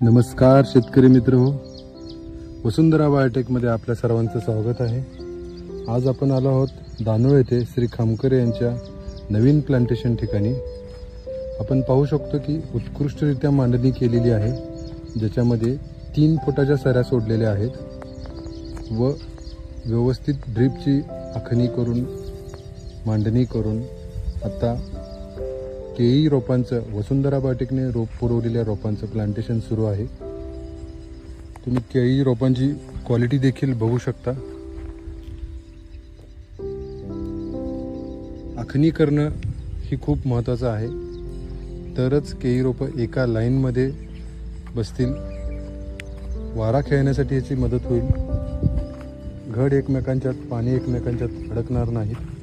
नमस्कार शेतकरी मित्र हो, वसुंधरा बायोटेकमध्ये आपल्या सर्वांचं स्वागत आहे। आज आपण आलो आहोत दानोळ येथे श्री खामकरे यांच्या नवीन प्लांटेशन ठिकाणी। आपण पाहू शकतो की उत्कृष्टरित्या मांडणी केलेली आहे, ज्याच्यामध्ये 3 फुटाच्या सऱ्या सोडलेल्या आहेत व व्यवस्थित ड्रिपची आखणी करून मांडणी करून आता केळी रोपांचं वसुंधरा बायोटेकने रोप पुरवलेल्या रोपांचं प्लांटेशन सुरू आहे। तुम्ही केळी रोपांची क्वालिटी देखील बघू शकता। आखणी करणं ही खूप महत्त्वाचं आहे, तरच केळी रोपं एका लाईनमध्ये बसतील। वारा खेळण्यासाठी याची मदत होईल, घड एकमेकांच्यात पाणी एकमेकांच्यात अडकणार नाहीत।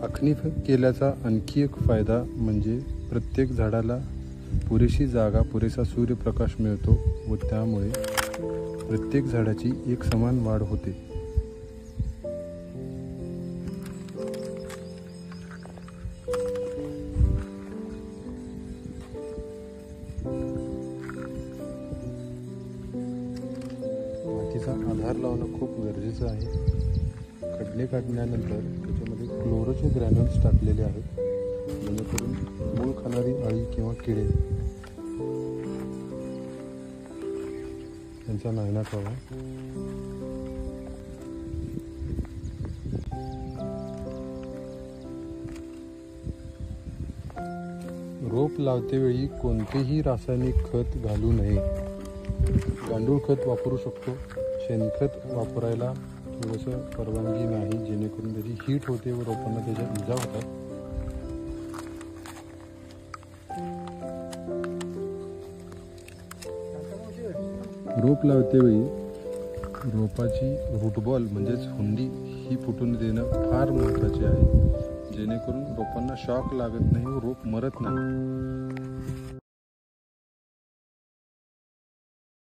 आखणी केल्याचा आणखी एक फायदा म्हणजे प्रत्येक झाडाला पुरेशी जागा, पुरेसा सूर्यप्रकाश मिळतो व त्यामुळे प्रत्येक झाडाची एक समान वाढ होते। मातीचा आधार लावणं खूप गरजेचं आहे। खड्डे काढल्यानंतर त्याच्यामध्ये क्लोरोचे ग्रॅन्युल्स टाकलेले आहेत, जेणेकरून मूळ खाणारी अळी किंवा किडे यांचा नायनाट व्हावा। रोप लावतेवेळी कोणतेही रासायनिक खत घालू नये। गांडूळ खत वापरू शकतो, शेणखत वापरायला थोडंसं परवानगी नाही, जेणेकरून त्याची हीट होते व रोपांना त्याच्या इजा होतात। रोप लावतेवेळी रोपाची रूटबॉल म्हणजेच हुंडी ही फुटून देणं फार महत्त्वाचे आहे, जेणेकरून रोपांना शॉक लागत नाही व रोप मरत नाही।